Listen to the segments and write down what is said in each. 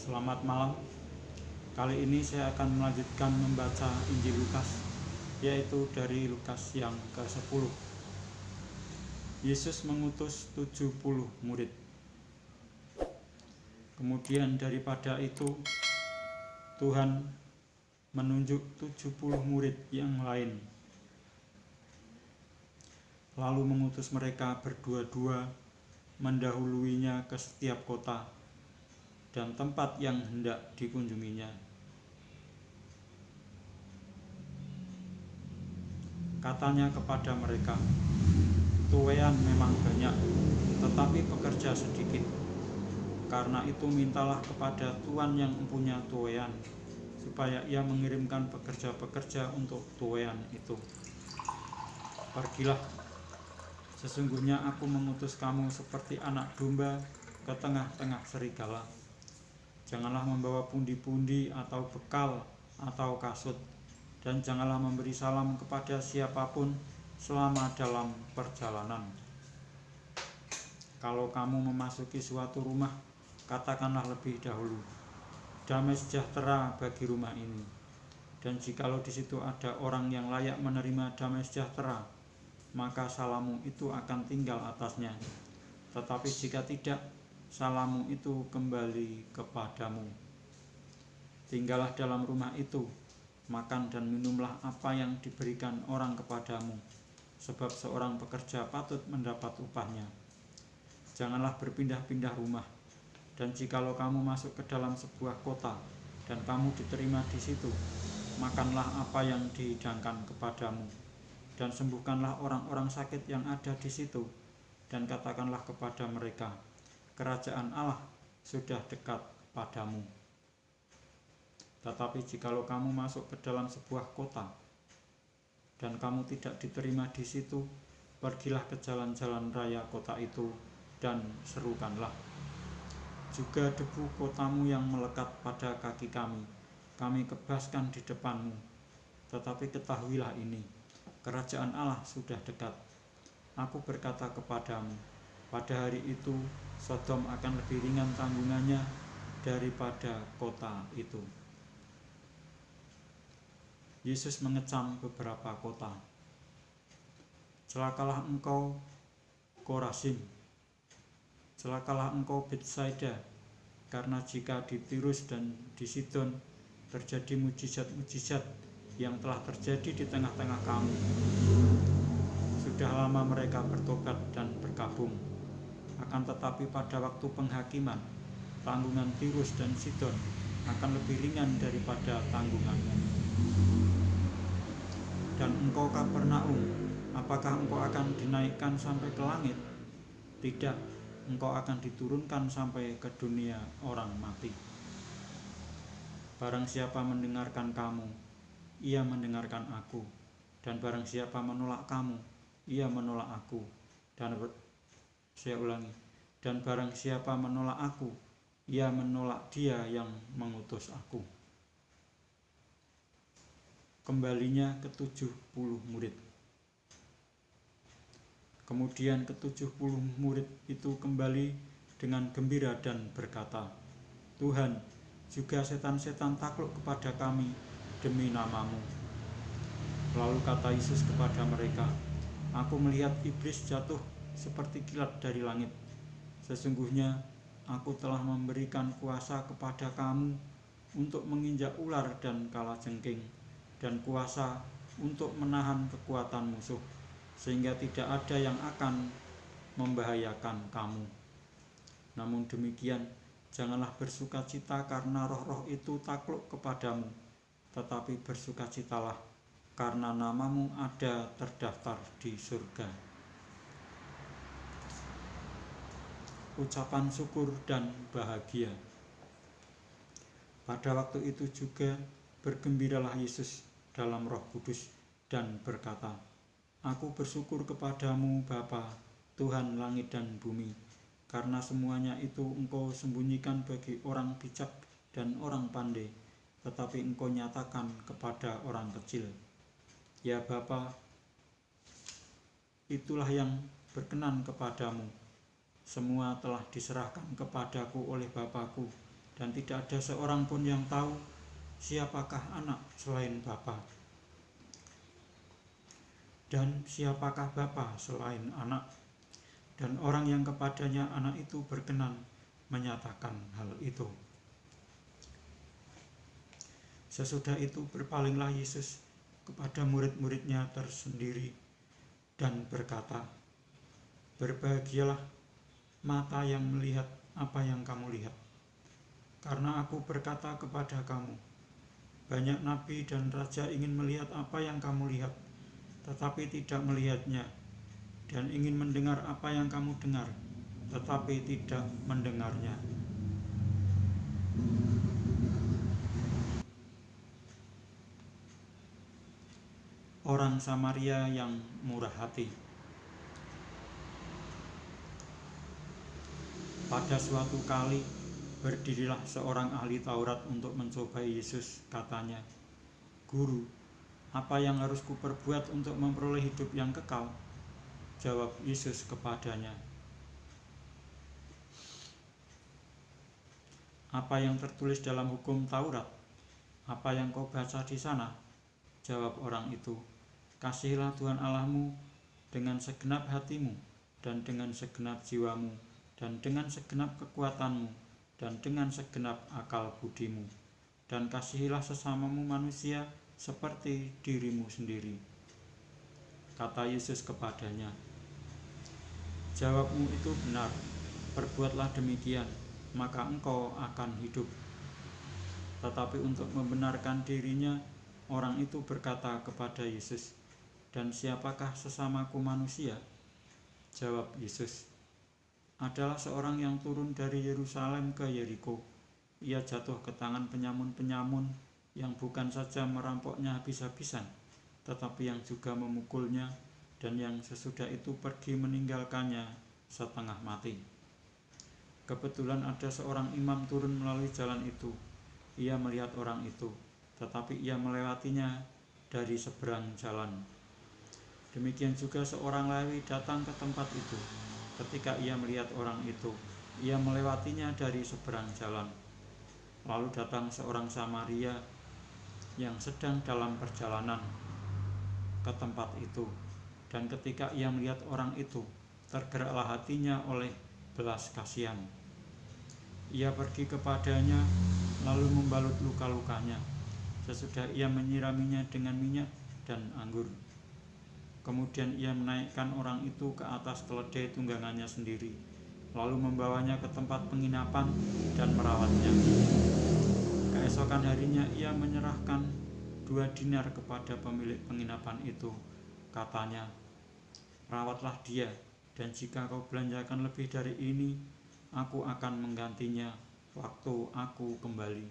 Selamat malam. Kali ini saya akan melanjutkan membaca Injil Lukas, yaitu dari Lukas yang ke-10. Yesus mengutus 70 murid. Kemudian daripada itu Tuhan menunjuk 70 murid yang lain, lalu mengutus mereka berdua-dua mendahuluinya ke setiap kota dan tempat yang hendak dikunjunginya. Katanya kepada mereka, "Tuaian memang banyak, tetapi pekerja sedikit. Karena itu mintalah kepada Tuhan yang mempunyai tuaian, supaya ia mengirimkan pekerja-pekerja untuk tuaian itu. Pergilah, sesungguhnya aku mengutus kamu seperti anak domba ke tengah-tengah serigala. Janganlah membawa pundi-pundi atau bekal atau kasut, dan janganlah memberi salam kepada siapapun selama dalam perjalanan. Kalau kamu memasuki suatu rumah, katakanlah lebih dahulu, 'Damai sejahtera bagi rumah ini.' Dan jikalau di situ ada orang yang layak menerima damai sejahtera, maka salammu itu akan tinggal atasnya. Tetapi jika tidak, salammu itu kembali kepadamu. Tinggallah dalam rumah itu, makan dan minumlah apa yang diberikan orang kepadamu, sebab seorang pekerja patut mendapat upahnya. Janganlah berpindah-pindah rumah. Dan jikalau kamu masuk ke dalam sebuah kota dan kamu diterima di situ, makanlah apa yang dihidangkan kepadamu, dan sembuhkanlah orang-orang sakit yang ada di situ, dan katakanlah kepada mereka, kerajaan Allah sudah dekat padamu. Tetapi jikalau kamu masuk ke dalam sebuah kota dan kamu tidak diterima di situ, pergilah ke jalan-jalan raya kota itu dan serukanlah, juga debu kotamu yang melekat pada kaki kami kebaskan di depanmu. Tetapi ketahuilah ini, kerajaan Allah sudah dekat. Aku berkata kepadamu, pada hari itu Sodom akan lebih ringan tanggungannya daripada kota itu." Yesus mengecam beberapa kota. "Celakalah engkau, Korazim! Celakalah engkau, Betsaida! Karena jika di Tirus dan di Sidon terjadi mujizat-mujizat yang telah terjadi di tengah-tengah kamu, sudah lama mereka bertobat dan berkabung. Akan tetapi pada waktu penghakiman, tanggungan Tirus dan Sidon akan lebih ringan daripada tanggunganmu. Dan engkau, Kapernaum, apakah engkau akan dinaikkan sampai ke langit? Tidak, engkau akan diturunkan sampai ke dunia orang mati. Barang siapa mendengarkan kamu, ia mendengarkan aku, dan barang siapa menolak kamu, ia menolak aku. Dan barang siapa menolak aku, ia menolak dia yang mengutus aku." Kembalinya ke-70 murid. Kemudian ke-70 murid itu kembali dengan gembira dan berkata, "Tuhan, juga setan-setan takluk kepada kami demi nama-Mu." Lalu kata Yesus kepada mereka, "Aku melihat iblis jatuh seperti kilat dari langit. Sesungguhnya aku telah memberikan kuasa kepada kamu untuk menginjak ular dan kalajengking, dan kuasa untuk menahan kekuatan musuh, sehingga tidak ada yang akan membahayakan kamu. Namun demikian, janganlah bersukacita karena roh-roh itu takluk kepadamu, tetapi bersukacitalah karena namamu ada terdaftar di surga." Ucapan syukur dan bahagia. Pada waktu itu juga bergembiralah Yesus dalam Roh Kudus dan berkata, "Aku bersyukur kepadamu Bapa, Tuhan langit dan bumi, karena semuanya itu Engkau sembunyikan bagi orang bijak dan orang pandai, tetapi Engkau nyatakan kepada orang kecil. Ya Bapa, itulah yang berkenan kepadamu. Semua telah diserahkan kepadaku oleh Bapa-Ku, dan tidak ada seorang pun yang tahu siapakah anak selain Bapa, dan siapakah Bapa selain anak, dan orang yang kepadanya anak itu berkenan menyatakan hal itu. Sesudah itu berpalinglah Yesus kepada murid-muridnya tersendiri dan berkata, "Berbahagialah mata yang melihat apa yang kamu lihat. Karena aku berkata kepada kamu, banyak nabi dan raja ingin melihat apa yang kamu lihat, tetapi tidak melihatnya, dan ingin mendengar apa yang kamu dengar, tetapi tidak mendengarnya." Orang Samaria yang murah hati. Pada suatu kali, berdirilah seorang ahli Taurat untuk mencobai Yesus. Katanya, "Guru, apa yang harus kuperbuat untuk memperoleh hidup yang kekal?" Jawab Yesus kepadanya, "Apa yang tertulis dalam hukum Taurat? Apa yang kau baca di sana?" Jawab orang itu, "Kasihilah Tuhan Allahmu dengan segenap hatimu, dan dengan segenap jiwamu, dan dengan segenap kekuatanmu, dan dengan segenap akal budimu. Dan kasihilah sesamamu manusia seperti dirimu sendiri." Kata Yesus kepadanya, "Jawabmu itu benar, perbuatlah demikian, maka engkau akan hidup." Tetapi untuk membenarkan dirinya, orang itu berkata kepada Yesus, "Dan siapakah sesamaku manusia?" Jawab Yesus, "Adalah seorang yang turun dari Yerusalem ke Yeriko. Ia jatuh ke tangan penyamun-penyamun yang bukan saja merampoknya habis-habisan, tetapi yang juga memukulnya, dan yang sesudah itu pergi meninggalkannya setengah mati. Kebetulan ada seorang imam turun melalui jalan itu. Ia melihat orang itu, tetapi ia melewatinya dari seberang jalan. Demikian juga seorang Lewi datang ke tempat itu. Ketika ia melihat orang itu, ia melewatinya dari seberang jalan. Lalu datang seorang Samaria yang sedang dalam perjalanan ke tempat itu, dan ketika ia melihat orang itu, tergeraklah hatinya oleh belas kasihan. Ia pergi kepadanya, lalu membalut luka-lukanya. Sesudah ia menyiraminya dengan minyak dan anggur. Kemudian ia menaikkan orang itu ke atas keledai tunggangannya sendiri, lalu membawanya ke tempat penginapan dan merawatnya. Keesokan harinya ia menyerahkan 2 dinar kepada pemilik penginapan itu. Katanya, "Rawatlah dia, dan jika kau belanjakan lebih dari ini, aku akan menggantinya waktu aku kembali."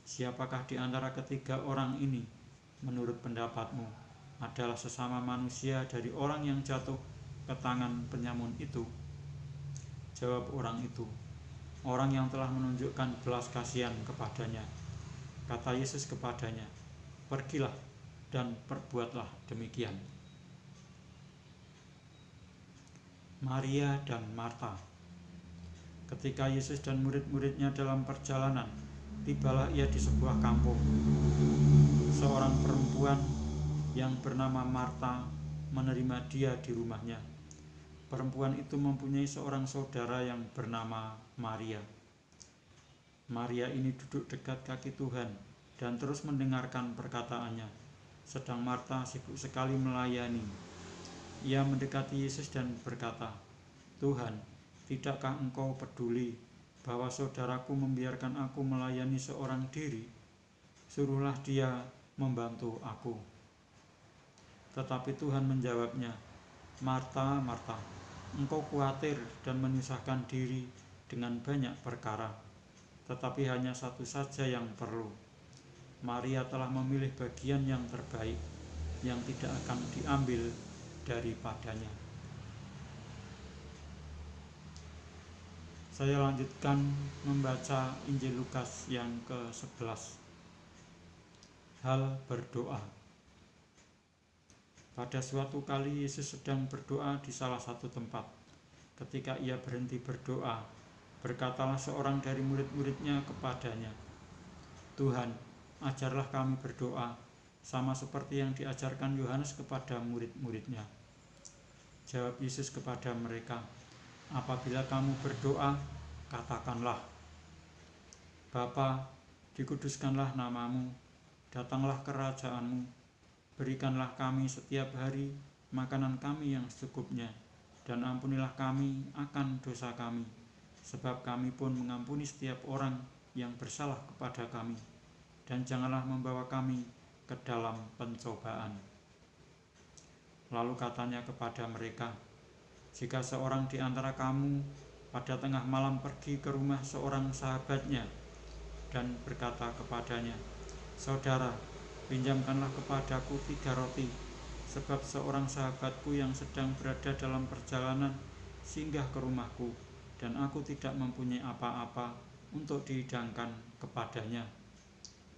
Siapakah di antara ketiga orang ini, menurut pendapatmu, adalah sesama manusia dari orang yang jatuh ke tangan penyamun itu? Jawab orang itu, "Orang yang telah menunjukkan belas kasihan kepadanya." Kata Yesus kepadanya, "Pergilah dan perbuatlah demikian." Maria dan Marta. Ketika Yesus dan murid-muridnya dalam perjalanan, tibalah ia di sebuah kampung. Seorang perempuan yang bernama Marta menerima dia di rumahnya. Perempuan itu mempunyai seorang saudara yang bernama Maria. Maria ini duduk dekat kaki Tuhan dan terus mendengarkan perkataannya, sedang Marta sibuk sekali melayani. Ia mendekati Yesus dan berkata, "Tuhan, tidakkah engkau peduli bahwa saudaraku membiarkan aku melayani seorang diri? Suruhlah dia membantu aku." Tetapi Tuhan menjawabnya, "Marta, Marta, engkau khawatir dan menyusahkan diri dengan banyak perkara, tetapi hanya satu saja yang perlu. Maria telah memilih bagian yang terbaik, yang tidak akan diambil daripadanya." Saya lanjutkan membaca Injil Lukas yang ke-11. Hal berdoa. Pada suatu kali Yesus sedang berdoa di salah satu tempat. Ketika ia berhenti berdoa, Berkatalah seorang dari murid-muridnya kepadanya, Tuhan, ajarlah kami berdoa, sama seperti yang diajarkan Yohanes kepada murid-muridnya. Jawab Yesus kepada mereka, apabila kamu berdoa, katakanlah, Bapa, dikuduskanlah namamu, datanglah kerajaanmu, berikanlah kami setiap hari makanan kami yang secukupnya, dan ampunilah kami akan dosa kami, sebab kami pun mengampuni setiap orang yang bersalah kepada kami, dan janganlah membawa kami ke dalam pencobaan. Lalu katanya kepada mereka, jika seorang di antara kamu pada tengah malam pergi ke rumah seorang sahabatnya dan berkata kepadanya, Saudara, pinjamkanlah kepadaku 3 roti, sebab seorang sahabatku yang sedang berada dalam perjalanan singgah ke rumahku, dan aku tidak mempunyai apa-apa untuk dihidangkan kepadanya.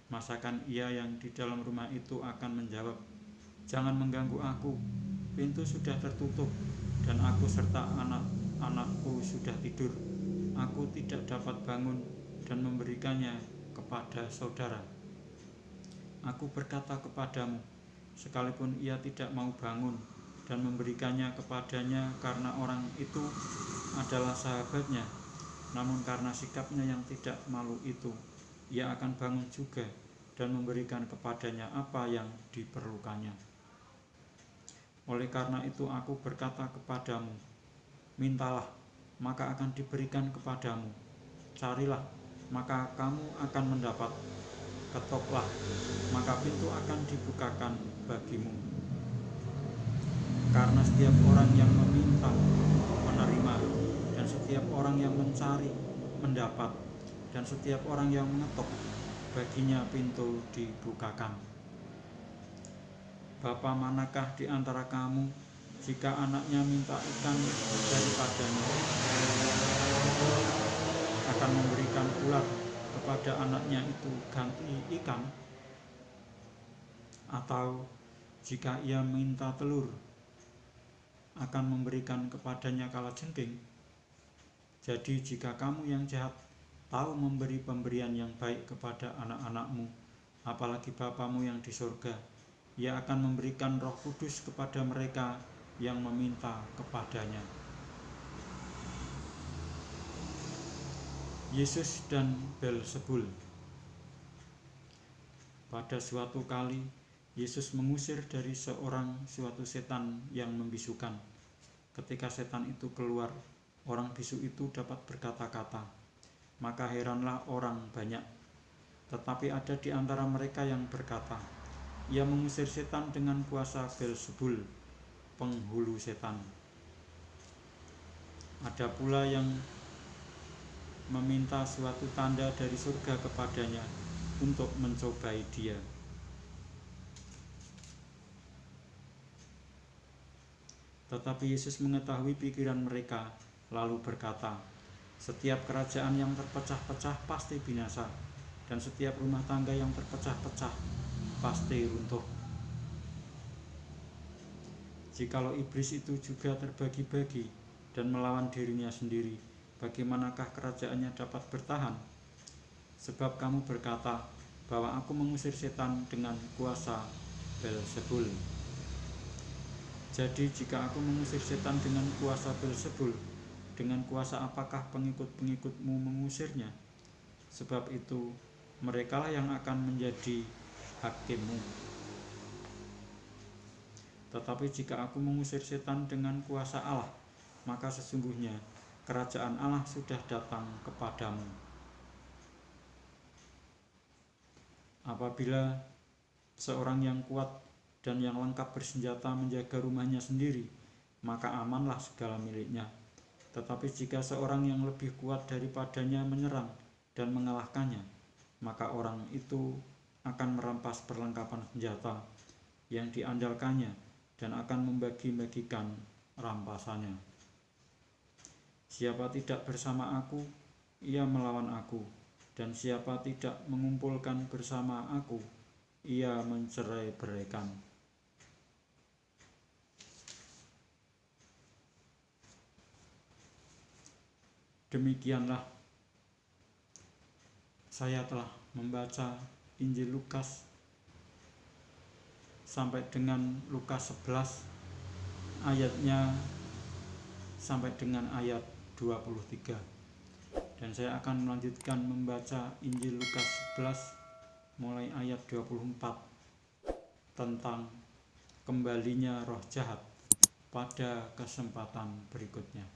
Masakan ia yang di dalam rumah itu akan menjawab, Jangan mengganggu aku, pintu sudah tertutup, dan aku serta anak-anakku sudah tidur. Aku tidak dapat bangun dan memberikannya kepada saudara. Aku berkata kepadamu, sekalipun ia tidak mau bangun dan memberikannya kepadanya karena orang itu adalah sahabatnya, namun karena sikapnya yang tidak malu itu, ia akan bangun juga dan memberikan kepadanya apa yang diperlukannya. Oleh karena itu aku berkata kepadamu, mintalah, maka akan diberikan kepadamu, carilah, maka kamu akan mendapat, ketoklah, maka pintu akan dibukakan bagimu. Karena setiap orang yang meminta, menerima, dan setiap orang yang mencari, mendapat, dan setiap orang yang mengetok, baginya pintu dibukakan. Bapa manakah di antara kamu, jika anaknya minta ikan daripadanya, akan memberikan ular kepada anaknya itu ganti ikan? Atau jika ia minta telur, akan memberikan kepadanya kalajengking? Jadi jika kamu yang jahat tahu memberi pemberian yang baik kepada anak-anakmu, apalagi Bapamu yang di surga, Ia akan memberikan Roh Kudus kepada mereka yang meminta kepadanya. Yesus dan Beelzebul. Pada suatu kali, Yesus mengusir dari suatu setan yang membisukan. Ketika setan itu keluar, orang bisu itu dapat berkata-kata. Maka heranlah orang banyak. Tetapi ada di antara mereka yang berkata, Ia mengusir setan dengan kuasa Beelzebul, penghulu setan. Ada pula yang meminta suatu tanda dari surga kepadanya untuk mencobai dia. Tetapi Yesus mengetahui pikiran mereka, lalu berkata, setiap kerajaan yang terpecah-pecah pasti binasa, dan setiap rumah tangga yang terpecah-pecah pasti runtuh. Jikalau iblis itu juga terbagi-bagi dan melawan dirinya sendiri, bagaimanakah kerajaannya dapat bertahan? Sebab kamu berkata bahwa aku mengusir setan dengan kuasa Beelzebul. Jadi jika aku mengusir setan dengan kuasa Beelzebul, dengan kuasa apakah pengikut-pengikutmu mengusirnya? Sebab itu merekalah yang akan menjadi hakimmu. Tetapi jika aku mengusir setan dengan kuasa Allah, maka sesungguhnya kerajaan Allah sudah datang kepadamu. Apabila seorang yang kuat dan yang lengkap bersenjata menjaga rumahnya sendiri, maka amanlah segala miliknya. Tetapi jika seorang yang lebih kuat daripadanya menyerang dan mengalahkannya, maka orang itu akan merampas perlengkapan senjata yang diandalkannya dan akan membagi-bagikan rampasannya. Siapa tidak bersama aku, ia melawan aku, dan siapa tidak mengumpulkan bersama aku, ia mencerai-beraikan. Demikianlah saya telah membaca Injil Lukas sampai dengan Lukas 11 ayatnya sampai dengan ayat 23. Dan saya akan melanjutkan membaca Injil Lukas 11 mulai ayat 24 tentang kembalinya roh jahat pada kesempatan berikutnya.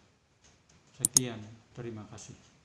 Sekian, terima kasih.